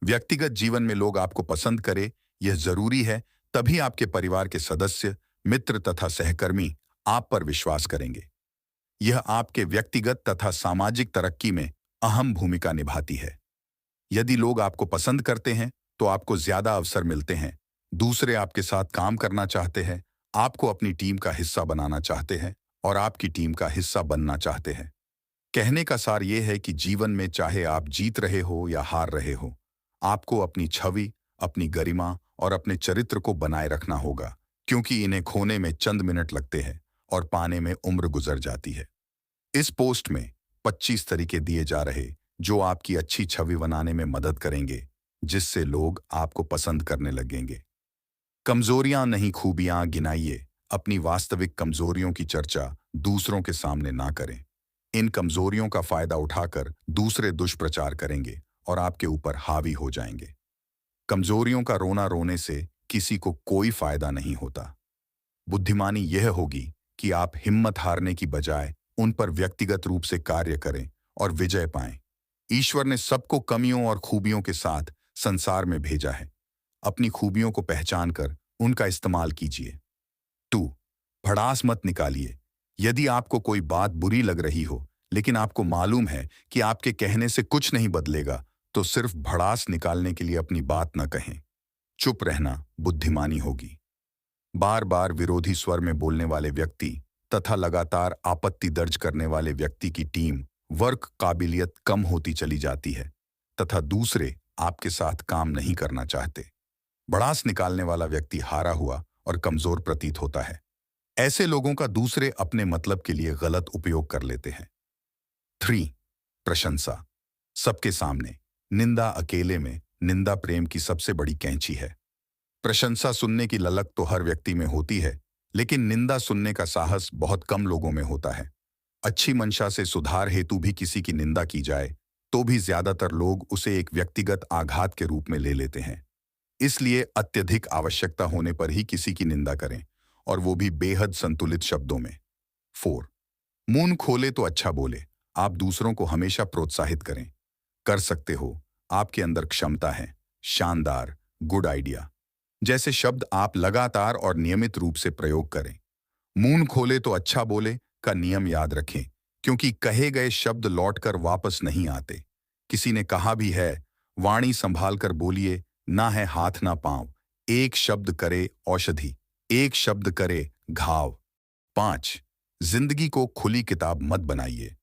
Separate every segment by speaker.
Speaker 1: व्यक्तिगत जीवन में लोग आपको पसंद करें, यह जरूरी है, तभी आपके परिवार के सदस्य, मित्र तथा सहकर्मी आप पर विश्वास करेंगे। यह आपके व्यक्तिगत तथा सामाजिक तरक्की में अहम भूमिका निभाती है। यदि लोग आपको पसंद करते हैं, तो आपको ज्यादा अवसर मिलते हैं, दूसरे आपके साथ काम करना चाहते हैं, आपको अपनी टीम का हिस्सा बनाना चाहते हैं और आपकी टीम का हिस्सा बनना चाहते हैं। कहने का सार यह है कि जीवन में चाहे आप जीत रहे हो या हार रहे हो, आपको अपनी छवि, अपनी गरिमा और अपने चरित्र को बनाए रखना होगा, क्योंकि इन्हें खोने में चंद मिनट लगते हैं और पाने में उम्र गुजर जाती है। इस पोस्ट में 25 तरीके दिए जा रहे जो आपकी अच्छी छवि बनाने में मदद करेंगे, जिससे लोग आपको पसंद करने लगेंगे। कमजोरियां नहीं, खूबियां गिनाइए। अपनी वास्तविक कमजोरियों की चर्चा दूसरों के सामने ना करें। इन कमजोरियों का फायदा उठाकर दूसरे दुष्प्रचार करेंगे और आपके ऊपर हावी हो जाएंगे। कमजोरियों का रोना रोने से किसी को कोई फायदा नहीं होता। बुद्धिमानी यह होगी कि आप हिम्मत हारने की बजाय उन पर व्यक्तिगत रूप से कार्य करें और विजय पाएं। ईश्वर ने सबको कमियों और खूबियों के साथ संसार में भेजा है। अपनी खूबियों को पहचान कर उनका इस्तेमाल कीजिए। 2. भड़ास मत निकालिए। यदि आपको कोई बात बुरी लग रही हो, लेकिन आपको मालूम है कि आपके कहने से कुछ नहीं बदलेगा, तो सिर्फ भड़ास निकालने के लिए अपनी बात न कहें। चुप रहना बुद्धिमानी होगी। बार बार विरोधी स्वर में बोलने वाले व्यक्ति तथा लगातार आपत्ति दर्ज करने वाले व्यक्ति की टीम वर्क काबिलियत कम होती चली जाती है तथा दूसरे आपके साथ काम नहीं करना चाहते। भड़ास निकालने वाला व्यक्ति हारा हुआ और कमजोर प्रतीत होता है। ऐसे लोगों का दूसरे अपने मतलब के लिए गलत उपयोग कर लेते हैं। 3. प्रशंसा सबके सामने, निंदा अकेले में। निंदा प्रेम की सबसे बड़ी कैंची है। प्रशंसा सुनने की ललक तो हर व्यक्ति में होती है, लेकिन निंदा सुनने का साहस बहुत कम लोगों में होता है। अच्छी मंशा से सुधार हेतु भी किसी की निंदा की जाए, तो भी ज्यादातर लोग उसे एक व्यक्तिगत आघात के रूप में ले लेते हैं। इसलिए अत्यधिक आवश्यकता होने पर ही किसी की निंदा करें, और वो भी बेहद संतुलित शब्दों में। 4. मुंह खोले तो अच्छा बोले। आप दूसरों को हमेशा प्रोत्साहित करें। कर सकते हो, आपके अंदर क्षमता है, शानदार, गुड आइडिया जैसे शब्द आप लगातार और नियमित रूप से प्रयोग करें। मुंह खोले तो अच्छा बोले का नियम याद रखें, क्योंकि कहे गए शब्द लौटकर वापस नहीं आते। किसी ने कहा भी है, वाणी संभाल कर बोलिए, ना है हाथ ना पांव। एक शब्द करे औषधि, एक शब्द करे घाव। 5. जिंदगी को खुली किताब मत बनाइए।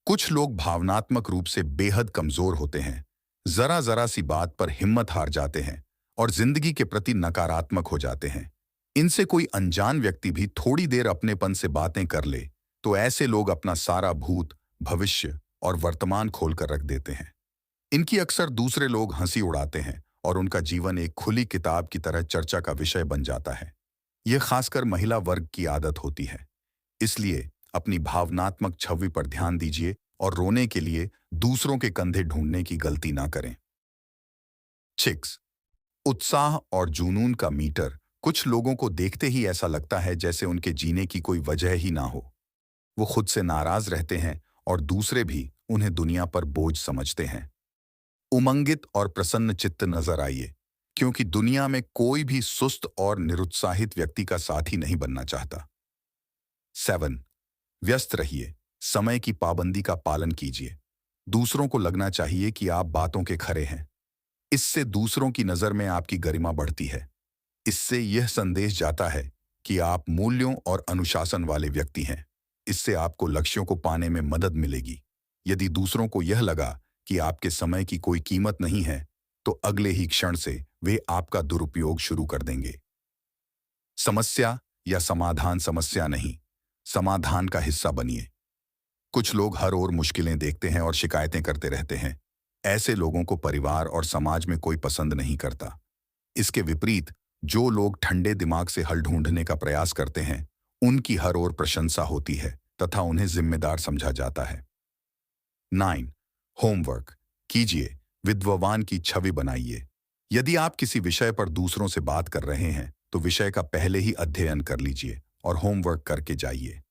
Speaker 1: कुछ लोग भावनात्मक रूप से बेहद कमजोर होते हैं, जरा जरा सी बात पर हिम्मत हार जाते हैं और जिंदगी के प्रति नकारात्मक हो जाते हैं। इनसे कोई अनजान व्यक्ति भी थोड़ी देर अपनेपन से बातें कर ले, तो ऐसे लोग अपना सारा भूत, भविष्य और वर्तमान खोलकर रख देते हैं। इनकी अक्सर दूसरे लोग हंसी उड़ाते हैं और उनका जीवन एक खुली किताब की तरह चर्चा का विषय बन जाता है। यह खासकर महिला वर्ग की आदत होती है। इसलिए अपनी भावनात्मक छवि पर ध्यान दीजिए और रोने के लिए दूसरों के कंधे ढूंढने की गलती ना करें। 6. उत्साह और जुनून का मीटर। कुछ लोगों को देखते ही ऐसा लगता है जैसे उनके जीने की कोई वजह ही ना हो। वो खुद से नाराज रहते हैं और दूसरे भी उन्हें दुनिया पर बोझ समझते हैं। उमंगित और प्रसन्न चित्त नजर आइए, क्योंकि दुनिया में कोई भी सुस्त और निरुत्साहित व्यक्ति का साथी नहीं बनना चाहता। 7. व्यस्त रहिए। समय की पाबंदी का पालन कीजिए। दूसरों को लगना चाहिए कि आप बातों के खरे हैं। इससे दूसरों की नजर में आपकी गरिमा बढ़ती है। इससे यह संदेश जाता है कि आप मूल्यों और अनुशासन वाले व्यक्ति हैं। इससे आपको लक्ष्यों को पाने में मदद मिलेगी। यदि दूसरों को यह लगा कि आपके समय की कोई कीमत नहीं है, तो अगले ही क्षण से वे आपका दुरुपयोग शुरू कर देंगे। समस्या या समाधान समस्या नहीं, समाधान का हिस्सा बनिए। कुछ लोग हर ओर मुश्किलें देखते हैं और शिकायतें करते रहते हैं। ऐसे लोगों को परिवार और समाज में कोई पसंद नहीं करता। इसके विपरीत जो लोग ठंडे दिमाग से हल ढूंढने का प्रयास करते हैं, उनकी हर ओर प्रशंसा होती है तथा उन्हें जिम्मेदार समझा जाता है। 9. होमवर्क कीजिए। विद्वान की छवि बनाइए। यदि आप किसी विषय पर दूसरों से बात कर रहे हैं, तो विषय का पहले ही अध्ययन कर लीजिए और होमवर्क करके जाइए।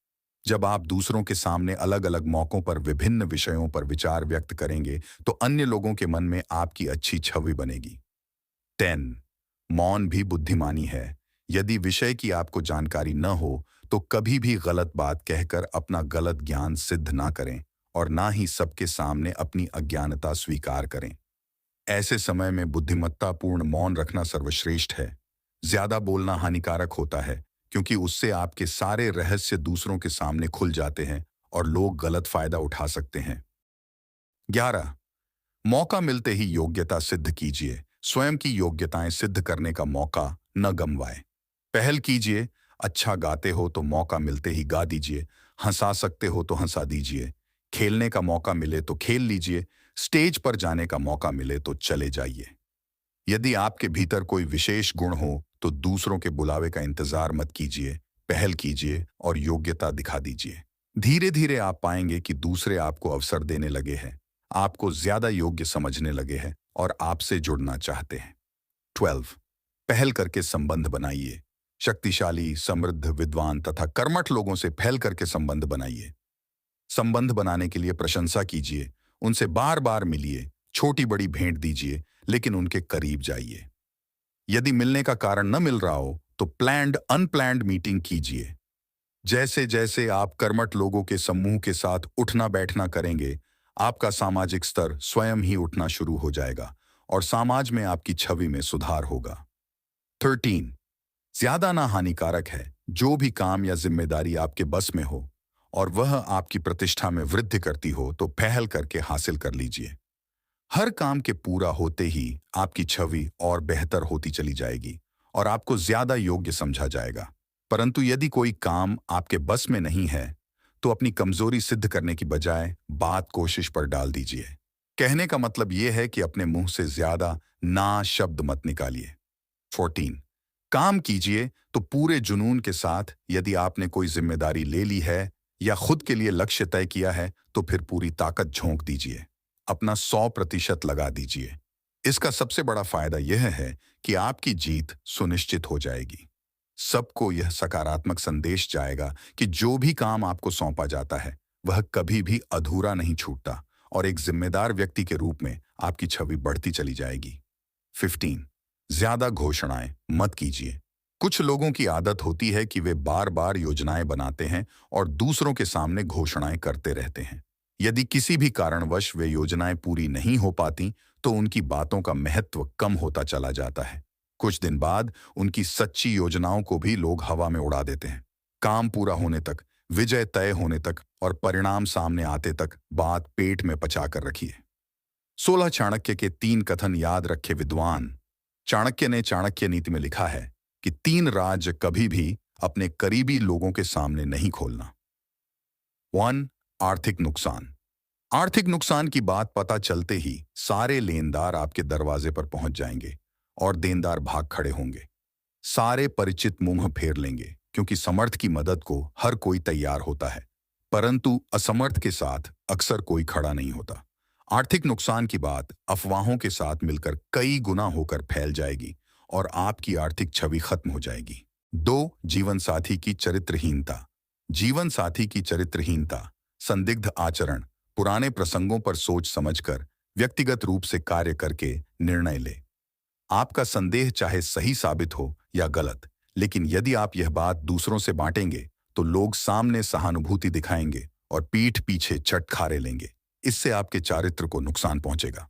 Speaker 1: जब आप दूसरों के सामने अलग अलग मौकों पर विभिन्न विषयों पर विचार व्यक्त करेंगे तो अन्य लोगों के मन में आपकी अच्छी छवि बनेगी। 10. मौन भी बुद्धिमानी है। यदि विषय की आपको जानकारी न हो तो कभी भी गलत बात कहकर अपना गलत ज्ञान सिद्ध ना करें और ना ही सबके सामने अपनी अज्ञानता स्वीकार करें। ऐसे समय में बुद्धिमत्तापूर्ण मौन रखना सर्वश्रेष्ठ है। ज्यादा बोलना हानिकारक होता है क्योंकि उससे आपके सारे रहस्य दूसरों के सामने खुल जाते हैं और लोग गलत फायदा उठा सकते हैं। 11. मौका मिलते ही योग्यता सिद्ध कीजिए। स्वयं की योग्यताएं सिद्ध करने का मौका न गंवाएं। पहल कीजिए। अच्छा गाते हो तो मौका मिलते ही गा दीजिए। हंसा सकते हो तो हंसा दीजिए। खेलने का मौका मिले तो खेल लीजिए। स्टेज पर जाने का मौका मिले तो चले जाइए। यदि आपके भीतर कोई विशेष गुण हो तो दूसरों के बुलावे का इंतजार मत कीजिए। पहल कीजिए और योग्यता दिखा दीजिए। धीरे धीरे आप पाएंगे कि दूसरे आपको अवसर देने लगे हैं, आपको ज्यादा योग्य समझने लगे हैं और आपसे जुड़ना चाहते हैं। 12. पहल करके संबंध बनाइए। शक्तिशाली, समृद्ध, विद्वान तथा कर्मठ लोगों से पहल करके संबंध बनाइए। संबंध बनाने के लिए प्रशंसा कीजिए, उनसे बार बार मिलिए, छोटी बड़ी भेंट दीजिए, लेकिन उनके करीब जाइए। यदि मिलने का कारण न मिल रहा हो तो प्लान्ड अनप्लान्ड मीटिंग कीजिए। जैसे जैसे आप कर्मठ लोगों के समूह के साथ उठना बैठना करेंगे, आपका सामाजिक स्तर स्वयं ही उठना शुरू हो जाएगा और समाज में आपकी छवि में सुधार होगा। 13. ज्यादा ना हानिकारक है। जो भी काम या जिम्मेदारी आपके बस में हो और वह आपकी प्रतिष्ठा में वृद्धि करती हो तो पहल करके हासिल कर लीजिए। हर काम के पूरा होते ही आपकी छवि और बेहतर होती चली जाएगी और आपको ज्यादा योग्य समझा जाएगा। परंतु यदि कोई काम आपके बस में नहीं है तो अपनी कमजोरी सिद्ध करने की बजाय बात कोशिश पर डाल दीजिए। कहने का मतलब यह है कि अपने मुंह से ज्यादा ना शब्द मत निकालिए। 14. काम कीजिए तो पूरे जुनून के साथ। यदि आपने कोई जिम्मेदारी ले ली है या खुद के लिए लक्ष्य तय किया है तो फिर पूरी ताकत झोंक दीजिए, अपना 100% लगा दीजिए। इसका सबसे बड़ा फायदा यह है कि आपकी जीत सुनिश्चित हो जाएगी। सबको यह सकारात्मक संदेश जाएगा कि जो भी काम आपको सौंपा जाता है वह कभी भी अधूरा नहीं छूटता और एक जिम्मेदार व्यक्ति के रूप में आपकी छवि बढ़ती चली जाएगी। 15. ज्यादा घोषणाएं मत कीजिए। कुछ लोगों की आदत होती है कि वे बार बार योजनाएं बनाते हैं और दूसरों के सामने घोषणाएं करते रहते हैं। यदि किसी भी कारणवश वे योजनाएं पूरी नहीं हो पाती तो उनकी बातों का महत्व कम होता चला जाता है। कुछ दिन बाद उनकी सच्ची योजनाओं को भी लोग हवा में उड़ा देते हैं। काम पूरा होने तक, विजय तय होने तक और परिणाम सामने आते तक बात पेट में पचा कर रखिए। 16 चाणक्य के 3 कथन याद रखे विद्वान। चाणक्य ने चाणक्य नीति में लिखा है कि 3 राज कभी भी अपने करीबी लोगों के सामने नहीं खोलना। 1. आर्थिक नुकसान। आर्थिक नुकसान की बात पता चलते ही सारे लेनदार आपके दरवाजे पर पहुंच जाएंगे और देनदार भाग खड़े होंगे। सारे परिचित मुंह फेर लेंगे क्योंकि समर्थ की मदद को हर कोई तैयार होता है, परंतु असमर्थ के साथ अक्सर कोई खड़ा नहीं होता। आर्थिक नुकसान की बात अफवाहों के साथ मिलकर कई गुना होकर फैल जाएगी और आपकी आर्थिक छवि खत्म हो जाएगी। 2. जीवन साथी की चरित्रहीनता। जीवन साथी की चरित्रहीनता, संदिग्ध आचरण, पुराने प्रसंगों पर सोच समझकर व्यक्तिगत रूप से कार्य करके निर्णय ले। आपका संदेह चाहे सही साबित हो या गलत, लेकिन यदि आप यह बात दूसरों से बांटेंगे तो लोग सामने सहानुभूति दिखाएंगे और पीठ पीछे चटखारे लेंगे। इससे आपके चारित्र को नुकसान पहुंचेगा।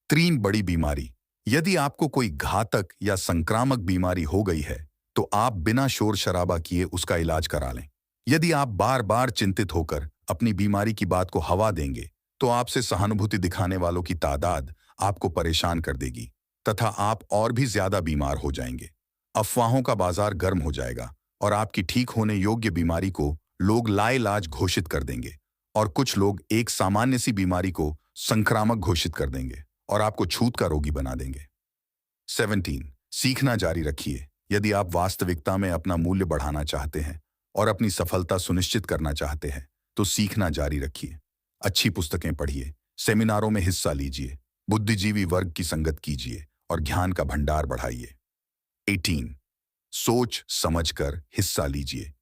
Speaker 1: 3. बड़ी बीमारी। यदि आपको कोई घातक या संक्रामक बीमारी हो गई है तो आप बिना शोर शराबा किए उसका इलाज करा लें। यदि आप बार बार चिंतित होकर अपनी बीमारी की बात को हवा देंगे तो आपसे सहानुभूति दिखाने वालों की तादाद आपको परेशान कर देगी तथा आप और भी ज्यादा बीमार हो जाएंगे। अफवाहों का बाजार गर्म हो जाएगा और आपकी ठीक होने योग्य बीमारी को लोग लाइलाज घोषित कर देंगे और कुछ लोग एक सामान्य सी बीमारी को संक्रामक घोषित कर देंगे और आपको छूत का रोगी बना देंगे। 17. सीखना जारी रखिए। यदि आप वास्तविकता में अपना मूल्य बढ़ाना चाहते हैं और अपनी सफलता सुनिश्चित करना चाहते हैं तो सीखना जारी रखिए। अच्छी पुस्तकें पढ़िए, सेमिनारों में हिस्सा लीजिए, बुद्धिजीवी वर्ग की संगत कीजिए और ज्ञान का भंडार बढ़ाइए। 18. सोच समझकर हिस्सा लीजिए।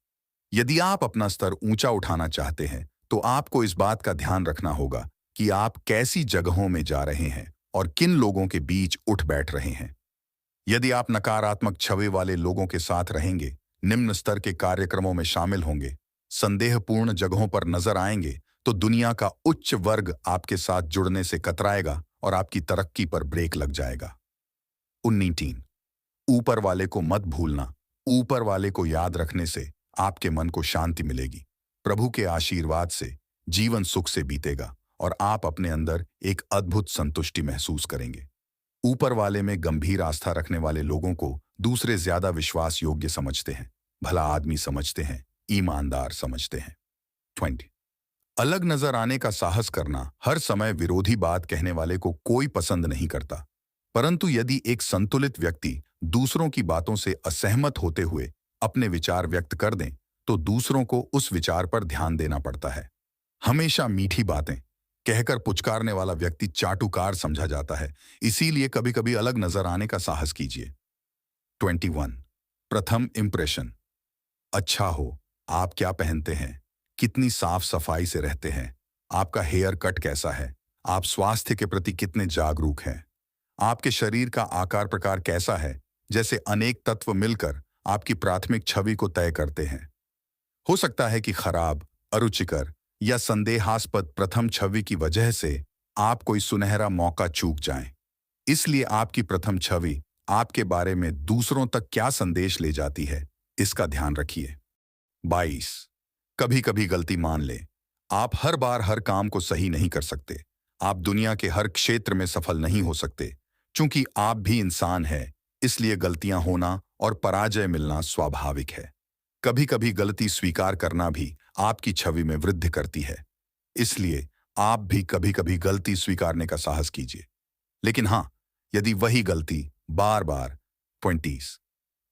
Speaker 1: यदि आप अपना स्तर ऊंचा उठाना चाहते हैं तो आपको इस बात का ध्यान रखना होगा कि आप कैसी जगहों में जा रहे हैं और किन लोगों के बीच उठ बैठ रहे हैं। यदि आप नकारात्मक छवि वाले लोगों के साथ रहेंगे, निम्न स्तर के कार्यक्रमों में शामिल होंगे, संदेहपूर्ण जगहों पर नजर आएंगे, तो दुनिया का उच्च वर्ग आपके साथ जुड़ने से कतराएगा और आपकी तरक्की पर ब्रेक लग जाएगा। 19 ऊपर वाले को मत भूलना। ऊपर वाले को याद रखने से आपके मन को शांति मिलेगी। प्रभु के आशीर्वाद से जीवन सुख से बीतेगा और आप अपने अंदर एक अद्भुत संतुष्टि महसूस करेंगे। ऊपर वाले में गंभीर आस्था रखने वाले लोगों को दूसरे ज्यादा विश्वास योग्य समझते हैं, भला आदमी समझते हैं, ईमानदार समझते हैं। 20 अलग नजर आने का साहस करना। हर समय विरोधी बात कहने वाले को कोई पसंद नहीं करता, परंतु यदि एक संतुलित व्यक्ति दूसरों की बातों से असहमत होते हुए अपने विचार व्यक्त कर दें तो दूसरों को उस विचार पर ध्यान देना पड़ता है। हमेशा मीठी बातें कहकर पुचकारने वाला व्यक्ति चाटुकार समझा जाता है, इसीलिए कभी कभी अलग नजर आने का साहस कीजिए। 21 प्रथम इंप्रेशन। अच्छा हो, आप क्या पहनते हैं, कितनी साफ सफाई से रहते हैं, आपका हेयर कट कैसा है, आप स्वास्थ्य के प्रति कितने जागरूक हैं, आपके शरीर का आकार प्रकार कैसा है, जैसे अनेक तत्व मिलकर आपकी प्राथमिक छवि को तय करते हैं। हो सकता है कि खराब, अरुचिकर या संदेहास्पद प्रथम छवि की वजह से आप कोई सुनहरा मौका चूक जाएं। इसलिए आपकी प्रथम छवि आपके बारे में दूसरों तक क्या संदेश ले जाती है, इसका ध्यान रखिए। 22 कभी कभी गलती मान लें। आप हर बार हर काम को सही नहीं कर सकते। आप दुनिया के हर क्षेत्र में सफल नहीं हो सकते। चूंकि आप भी इंसान हैं, इसलिए गलतियां होना और पराजय मिलना स्वाभाविक है। कभी कभी गलती स्वीकार करना भी आपकी छवि में वृद्धि करती है, इसलिए आप भी कभी कभी गलती स्वीकारने का साहस कीजिए। लेकिन हां, यदि वही गलती बार बार 20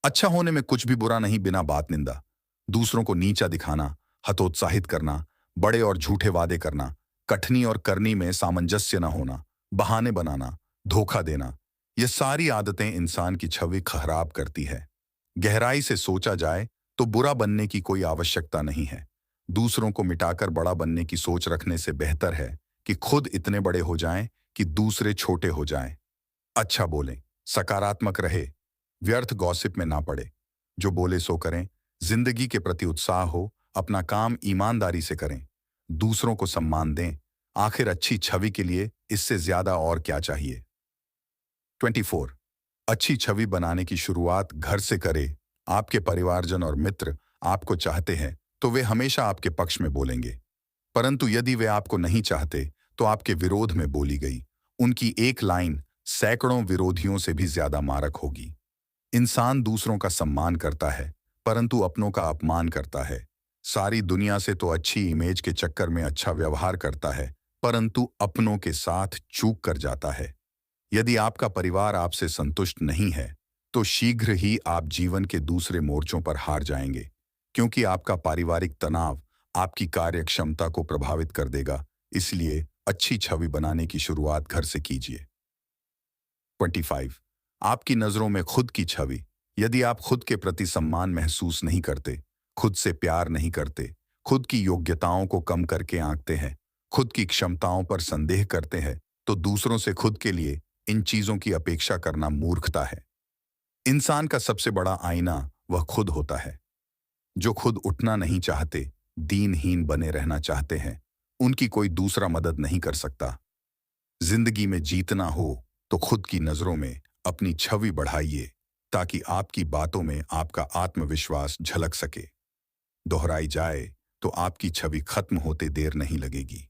Speaker 1: अच्छा होने में कुछ भी बुरा नहीं, बिना बात निंदा, दूसरों को नीचा दिखाना, हतोत्साहित करना, बड़े और झूठे वादे करना, कठनी और करनी में सामंजस्य न होना, बहाने बनाना, धोखा देना, ये सारी आदतें इंसान की छवि खराब करती है। गहराई से सोचा जाए तो बुरा बनने की कोई आवश्यकता नहीं है। दूसरों को मिटाकर बड़ा बनने की सोच रखने से बेहतर है कि खुद इतने बड़े हो जाएं कि दूसरे छोटे हो जाएं। अच्छा बोलें, सकारात्मक रहे, व्यर्थ गॉसिप में ना पड़े, जो बोले सो करें, जिंदगी के प्रति उत्साह हो, अपना काम ईमानदारी से करें, दूसरों को सम्मान दें। आखिर अच्छी छवि के लिए इससे ज्यादा और क्या चाहिए। 24 अच्छी छवि बनाने की शुरुआत घर से करें। आपके परिवारजन और मित्र आपको चाहते हैं तो वे हमेशा आपके पक्ष में बोलेंगे, परंतु यदि वे आपको नहीं चाहते तो आपके विरोध में बोली गई उनकी एक लाइन सैकड़ों विरोधियों से भी ज्यादा मारक होगी। इंसान दूसरों का सम्मान करता है परंतु अपनों का अपमान करता है। सारी दुनिया से तो अच्छी इमेज के चक्कर में अच्छा व्यवहार करता है, परंतु अपनों के साथ चूक कर जाता है। यदि आपका परिवार आपसे संतुष्ट नहीं है तो शीघ्र ही आप जीवन के दूसरे मोर्चों पर हार जाएंगे, क्योंकि आपका पारिवारिक तनाव आपकी कार्यक्षमता को प्रभावित कर देगा। इसलिए अच्छी छवि बनाने की शुरुआत घर से कीजिए। 25 आपकी नजरों में खुद की छवि। यदि आप खुद के प्रति सम्मान महसूस नहीं करते, खुद से प्यार नहीं करते, खुद की योग्यताओं को कम करके आंकते हैं, खुद की क्षमताओं पर संदेह करते हैं, तो दूसरों से खुद के लिए इन चीजों की अपेक्षा करना मूर्खता है। इंसान का सबसे आइना आईना वह खुद होता है। जो खुद उठना नहीं चाहते, दीनहीन बने रहना चाहते हैं, उनकी कोई दूसरा मदद नहीं कर सकता। जिंदगी में जीतना हो तो खुद की नजरों में अपनी छवि बढ़ाइए, ताकि आपकी बातों में आपका आत्मविश्वास झलक सके। दोहराई जाए तो आपकी छवि खत्म होते देर नहीं लगेगी।